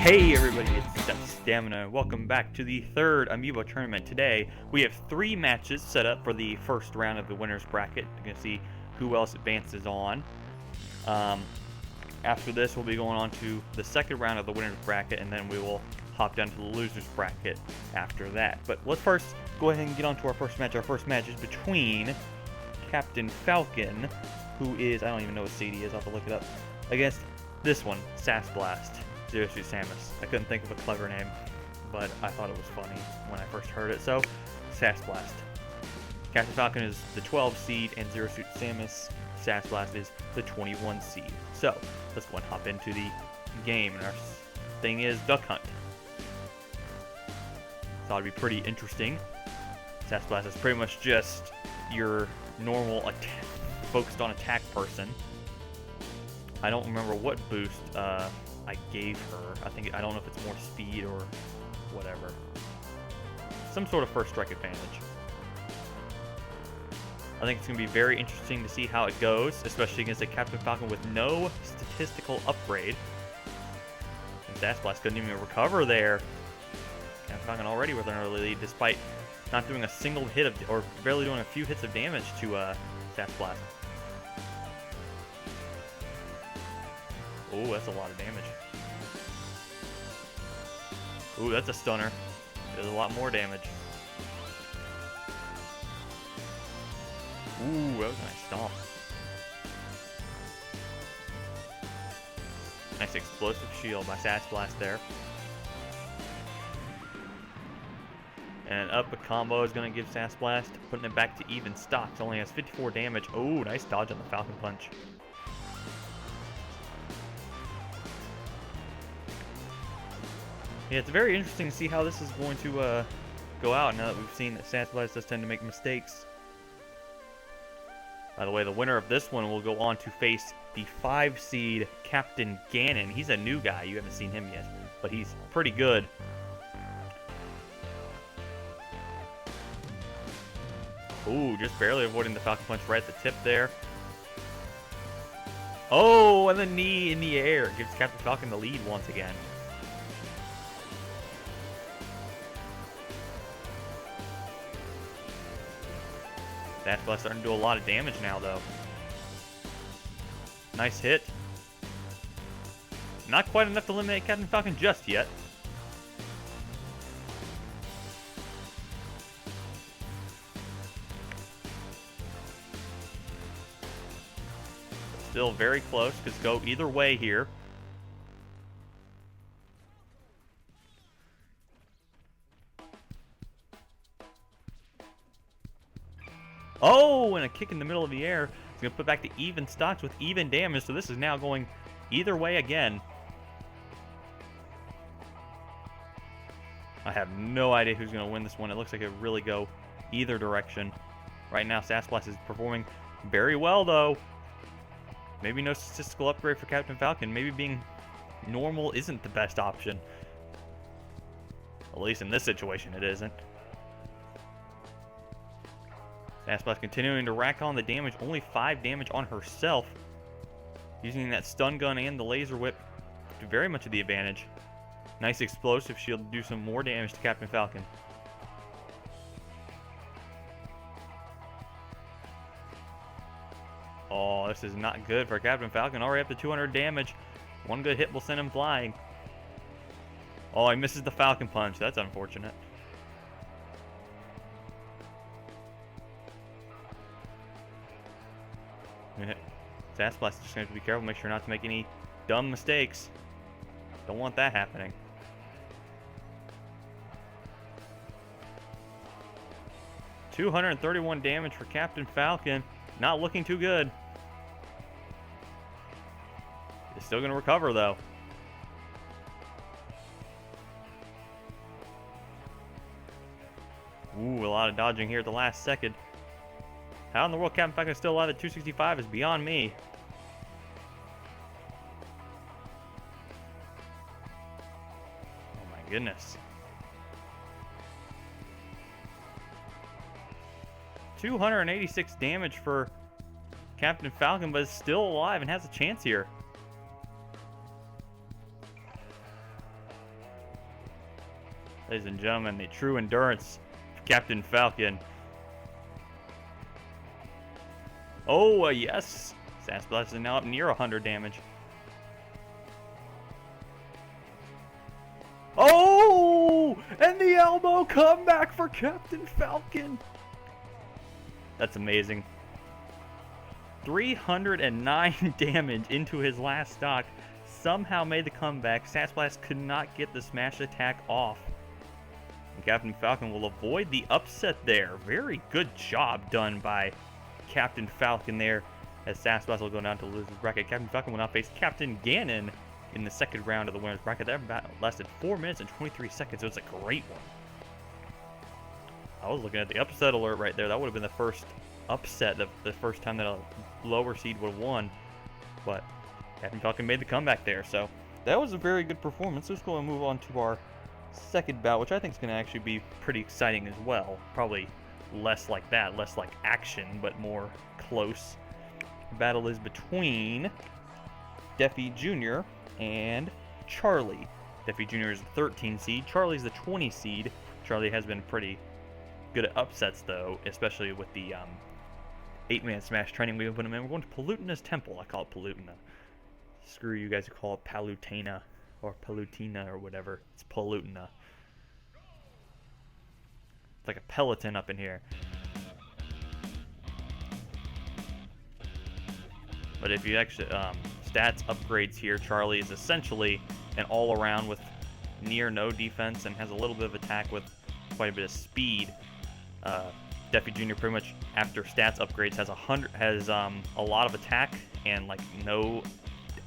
Hey everybody, it's Step Stamina. Welcome back to the third Amiibo tournament. Today, we have 3 matches set up for the first round of the winner's bracket. You're going to see who else advances on. After this, we'll be going on to the second round of the winner's bracket, and then we will hop down to the loser's bracket after that. But let's first go ahead and get on to our first match. Our first match is between Captain Falcon, who is, I don't even know what seed he is, I'll have to look it up, against this one, Sass Blast. Zero Suit Samus. I couldn't think of a clever name, but I thought it was funny when I first heard it, so Sass Blast. Captain Falcon is the 12 seed, and Zero Suit Samus, Sass Blast, is the 21 seed. So, let's go and hop into the game, and our thing is Duck Hunt. Thought it'd be pretty interesting. Sass Blast is pretty much just your normal focused on attack person. I don't remember what boost I gave her. I don't know if it's more speed or whatever. Some sort of first strike advantage. I think it's going to be very interesting to see how it goes, especially against a Captain Falcon with no statistical upgrade. And Sass Blast couldn't even recover there. Captain Falcon already with an early lead, despite not doing a single hit or barely doing a few hits of damage to Sass Blast. Oh, that's a lot of damage. Ooh, that's a stunner. There's a lot more damage. Ooh, that was a nice stomp. Nice explosive shield by Sass Blast there. And up a combo is going to give Sass Blast, putting it back to even stocks. Only has 54 damage. Oh, nice dodge on the Falcon Punch. Yeah, it's very interesting to see how this is going to go out now that we've seen that Sass Blast does tend to make mistakes. By the way, the winner of this one will go on to face the 5 seed Captain Ganon. He's a new guy. You haven't seen him yet, but he's pretty good. Ooh, just barely avoiding the Falcon Punch right at the tip there. Oh, and the knee in the air gives Captain Falcon the lead once again. Sass Blast starting to do a lot of damage now, though. Nice hit. Not quite enough to eliminate Captain Falcon just yet. Still very close. Could go either way here. Oh, and a kick in the middle of the air. It's going to put back to even stocks with even damage, so this is now going either way again. I have no idea who's going to win this one. It looks like it really go either direction. Right now, Sass Blast is performing very well, though. Maybe no statistical upgrade for Captain Falcon. Maybe being normal isn't the best option. At least in this situation, it isn't. Sass Blast continuing to rack on the damage, only 5 damage on herself. Using that stun gun and the laser whip to very much of the advantage. Nice explosive shield to do some more damage to Captain Falcon. Oh, this is not good for Captain Falcon. Already up to 200 damage. One good hit will send him flying. Oh, he misses the Falcon Punch. That's unfortunate. Sass Blast is just going to have to be careful, make sure not to make any dumb mistakes. Don't want that happening. $231 damage for Captain Falcon. Not looking too good. It's still going to recover, though. Ooh, a lot of dodging here at the last second. How in the world Captain Falcon is still alive at 265 is beyond me. Oh my goodness. 286 damage for Captain Falcon, but is still alive and has a chance here. Ladies and gentlemen, the true endurance of Captain Falcon. Oh, yes. Sass Blast is now up near 100 damage. Oh! And the elbow comeback for Captain Falcon. That's amazing. 309 damage into his last stock. Somehow made the comeback. Sass Blast could not get the smash attack off. And Captain Falcon will avoid the upset there. Very good job done by Captain Falcon there, as Sass Blast will go down to the loser's bracket. Captain Falcon will now face Captain Ganon in the second round of the winner's bracket. That battle lasted 4 minutes and 23 seconds, so it's a great one. I was looking at the upset alert right there. That would have been the first upset, the first time that a lower seed would have won. But Captain Falcon made the comeback there, so that was a very good performance. Let's go and move on to our second bout, which I think is going to actually be pretty exciting as well. Probably less like that, less like action, but more close. The battle is between Defi Jr. and Charlie. Defi Jr. is the 13 seed. Charlie's the 20 seed. Charlie has been pretty good at upsets, though, especially with the 8-man smash training we've put him in. We're going to Palutena's Temple. I call it Palutena. Screw you guys who call it Palutena or Palutina or whatever. It's Palutena. It's like a Peloton up in here. But if you actually, stats upgrades here, Charlie is essentially an all-around with near no defense and has a little bit of attack with quite a bit of speed. Defi Jr. pretty much after stats upgrades has a lot of attack and like no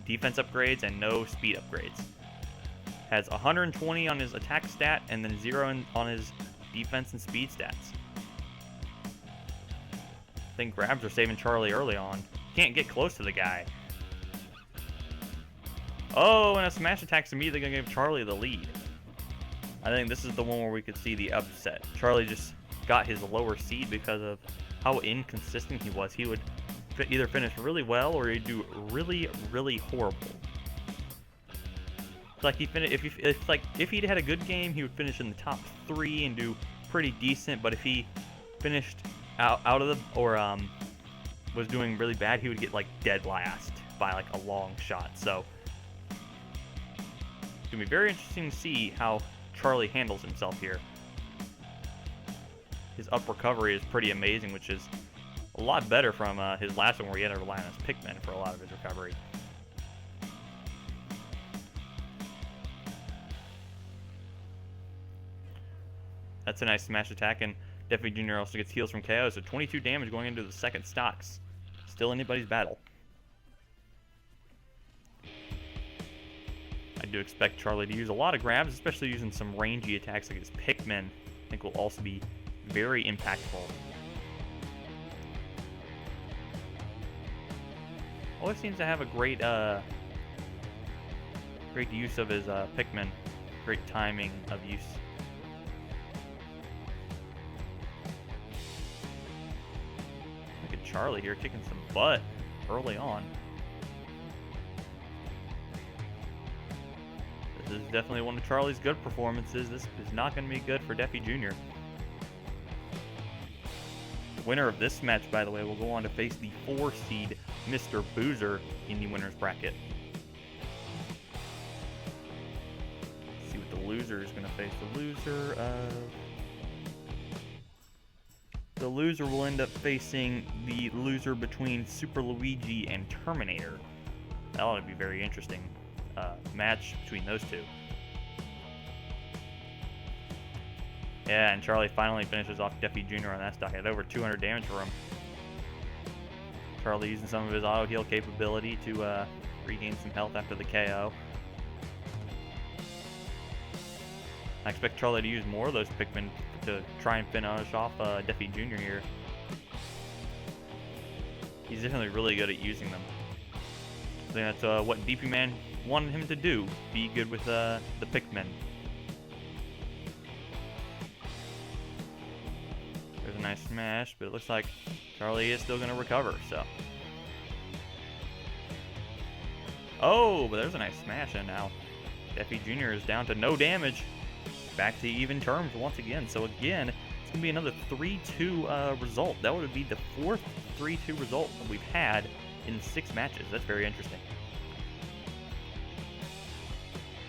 defense upgrades and no speed upgrades. Has 120 on his attack stat and then 0 on his defense and speed stats. I think grabs are saving Charlie early on. Can't get close to the guy. Oh, and a smash attack's immediately going to give Charlie the lead. I think this is the one where we could see the upset. Charlie just got his lower seed because of how inconsistent he was. He would either finish really well or he'd do really, really horrible. Like if he'd had a good game, he would finish in the top 3 and do pretty decent. But if he finished out of the or was doing really bad, he would get like dead last by like a long shot. So it's gonna be very interesting to see how Charlie handles himself here. His up recovery is pretty amazing, which is a lot better from his last one where he had to rely on his Pikmin for a lot of his recovery. That's a nice smash attack, and Defi Jr. also gets heals from KO, so 22 damage going into the second stocks. Still anybody's battle. I do expect Charlie to use a lot of grabs, especially using some rangy attacks like his Pikmin. I think will also be very impactful. Always seems to have a great use of his Pikmin. Great timing of use. Look at Charlie here kicking some butt early on. This is definitely one of Charlie's good performances. This is not going to be good for Defi Jr. The winner of this match, by the way, will go on to face the 4 seed Mr. Boozer in the winner's bracket. Let's see what the loser is going to face. The loser will end up facing the loser between Super Luigi and Terminator. That ought to be very interesting match between those two. Yeah, and Charlie finally finishes off Defi Jr. on that stock. Had over 200 damage for him. Charlie using some of his auto heal capability to regain some health after the KO. I expect Charlie to use more of those Pikmin to try and finish off Defi Jr. here. He's definitely really good at using them. I think that's what DP Man wanted him to do. Be good with the Pikmin. There's a nice smash, but it looks like Charlie is still going to recover, so. Oh, but there's a nice smash in now. Defi Jr. is down to no damage. back to even terms once again. So again, it's going to be another 3-2 result. That would be the fourth 3-2 result that we've had in 6 matches. That's very interesting.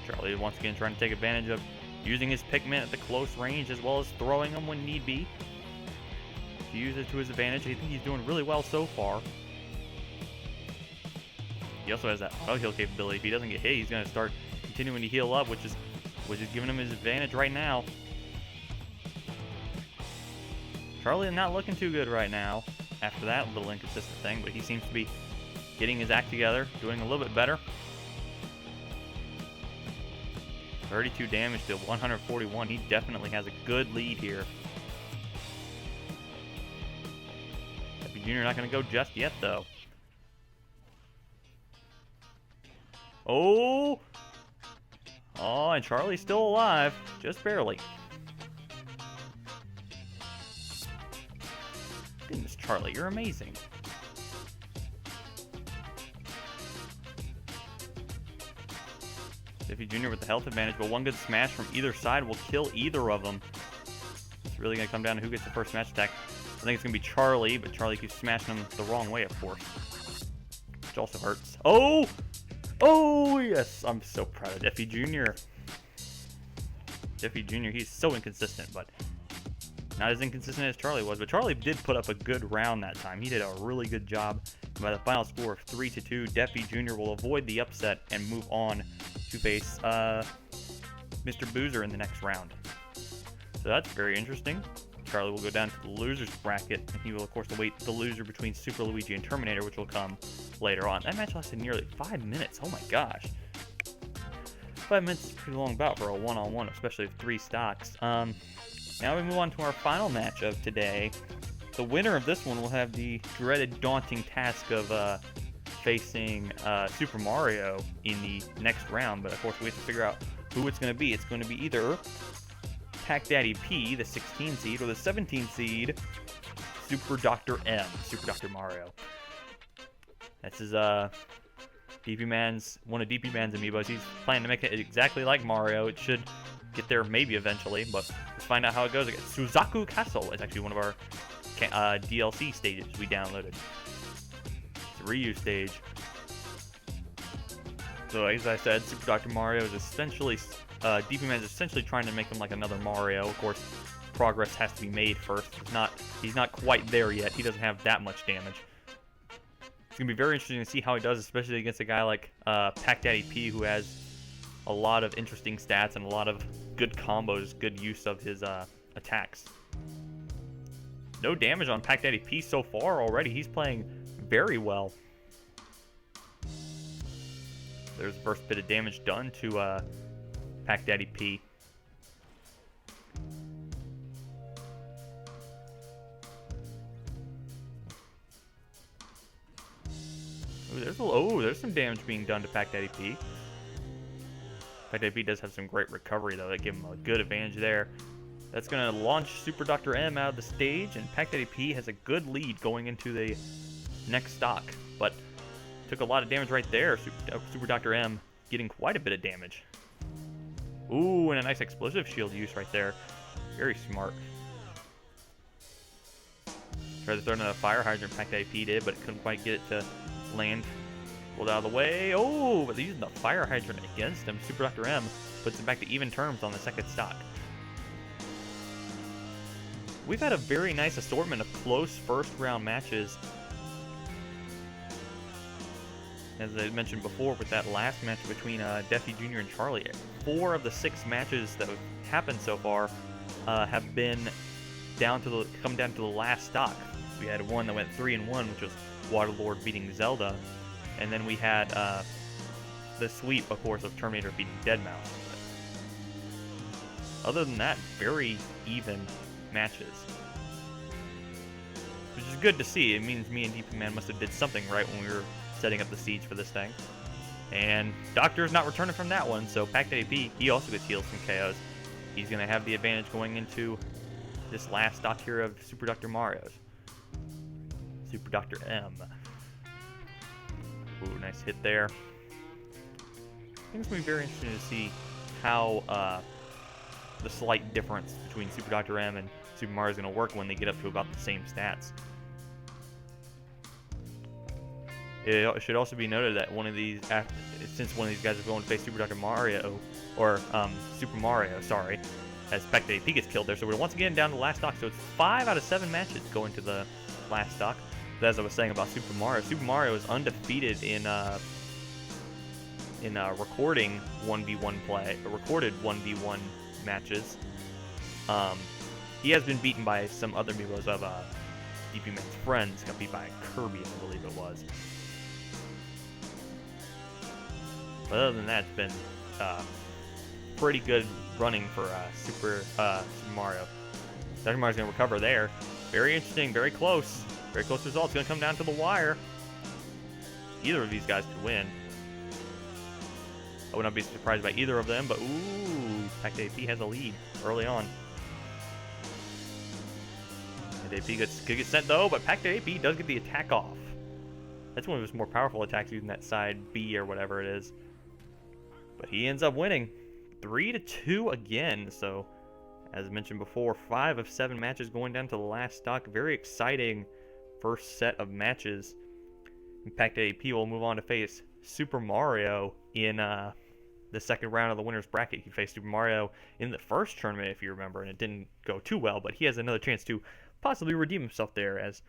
Charlie once again trying to take advantage of using his Pikmin at the close range as well as throwing them when need be. To use it to his advantage. I think he's doing really well so far. He also has that auto heal capability. If he doesn't get hit, he's going to start continuing to heal up, which is giving him his advantage right now. Charlie is not looking too good right now after that little inconsistent thing, but he seems to be getting his act together, doing a little bit better. 32 damage to 141. He definitely has a good lead here. Deppy Jr. not going to go just yet, though. Oh! Oh, and Charlie's still alive. Just barely. Goodness, Charlie, you're amazing. Deppy Jr. with the health advantage, but one good smash from either side will kill either of them. It's really going to come down to who gets the first smash attack. I think it's going to be Charlie, but Charlie keeps smashing him the wrong way, of course. Which also hurts. Oh! Oh, yes. I'm so proud of Deppy Jr. Deppy Jr., he's so inconsistent, but not as inconsistent as Charlie was. But Charlie did put up a good round that time. He did a really good job. By the final score of 3-2, Deppy Jr. will avoid the upset and move on to face Mr. Boozer in the next round. So that's very interesting. Charlie will go down to the loser's bracket, and he will, of course, await the loser between Super Luigi and Terminator, which will come later on. That match lasted nearly 5 minutes. Oh my gosh. 5 minutes is a pretty long bout for a one-on-one, especially with 3 stocks. Now we move on to our final match of today. The winner of this one will have the dreaded, daunting task of facing Super Mario in the next round. But of course, we have to figure out who it's going to be. It's going to be either Pac Daddy P, the 16 seed, or the 17 seed, Super Dr. M, Super Dr. Mario. This is DP Man's one of DP Man's amiibos. He's planning to make it exactly like Mario. It should get there maybe eventually, but let's find out how it goes again. Suzaku Castle is actually one of our DLC stages we downloaded. It's a Ryu stage. So as I said, Super Dr. Mario is essentially, DP Man is essentially trying to make him like another Mario. Of course, progress has to be made first. He's not quite there yet. He doesn't have that much damage. It's going to be very interesting to see how he does, especially against a guy like Pac Daddy P, who has a lot of interesting stats and a lot of good combos, good use of his attacks. No damage on Pac Daddy P so far already. He's playing very well. There's the first bit of damage done to Pac Daddy P. There's some damage being done to Pac Daddy P. Pac Daddy P does have some great recovery though. That give him a good advantage there. That's going to launch Super Dr. M out of the stage, and Pac Daddy P has a good lead going into the next stock, but took a lot of damage right there. Super Dr. M getting quite a bit of damage. Ooh, and a nice explosive shield use right there. Very smart. Tried to throw another fire hydrant, Pac Daddy P did, but couldn't quite get it to land. Pulled out of the way. Oh, but using the fire hydrant against him, Super Dr. M puts it back to even terms on the second stock. We've had a very nice assortment of close first round matches. As I mentioned before, with that last match between Deppy Jr. and Charlie, 4 of the 6 matches that have happened so far have been come down to the last stock. We had one that went 3-1, which was Waterlord beating Zelda, and then we had the sweep, of course, of Terminator beating Deadmau5. Other than that, very even matches, which is good to see. It means me and DP Man must have did something right when we were setting up the siege for this thing. And Doctor's not returning from that one, so Pac Daddy P, he also gets heals from KOs. He's going to have the advantage going into this last stock here of Super Dr. Mario's. Super Dr. M. Ooh, nice hit there. I think it's going to be very interesting to see how the slight difference between Super Dr. M and Super Mario is going to work when they get up to about the same stats. It should also be noted that since one of these guys is going to face Super Dr. Mario, or Super Mario, sorry, as Spectre AP gets killed there. So we're once again down to the last stock. So it's 5 out of 7 matches going to the last stock. But as I was saying about Super Mario is undefeated in recording 1v1 play, recorded 1v1 matches. He has been beaten by some other Amiibos of DP Man's friends. Got beat by Kirby, I believe it was. But other than that, it's been pretty good running for Super Mario. Dr. Mario's going to recover there. Very interesting, very close. Very close results. Going to come down to the wire. Either of these guys could win. I would not be surprised by either of them, but ooh, Pact AP has a lead early on. And AP could get sent though, but Pact AP does get the attack off. That's one of his more powerful attacks using that side B or whatever it is. But he ends up winning 3-2 again. So, as mentioned before, 5 of 7 matches going down to the last stock. Very exciting first set of matches. Pact AP will move on to face Super Mario in the second round of the winner's bracket. He faced Super Mario in the first tournament, if you remember, and it didn't go too well, but he has another chance to possibly redeem himself there, as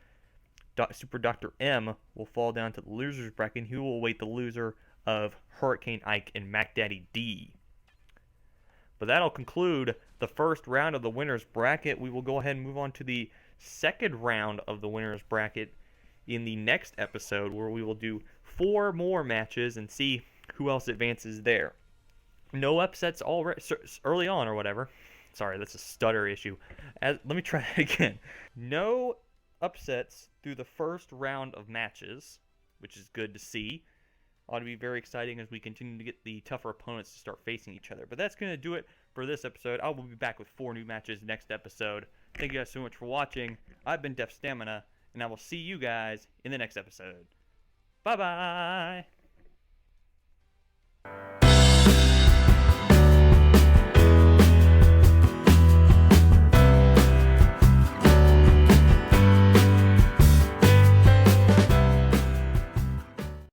Super Dr. M will fall down to the loser's bracket, and he will await the loser of Hurricane Ike and Mac Daddy D. But that'll conclude the first round of the winner's bracket. We will go ahead and move on to the second round of the winner's bracket in the next episode, where we will do 4 more matches and see who else advances there. No upsets already early on or whatever. Sorry, that's a stutter issue. Let me try that again. No upsets through the first round of matches, which is good to see. Ought to be very exciting as we continue to get the tougher opponents to start facing each other. But that's going to do it for this episode. I will be back with 4 new matches next episode. Thank you guys so much for watching. I've been Def Stamina, and I will see you guys in the next episode. Bye-bye!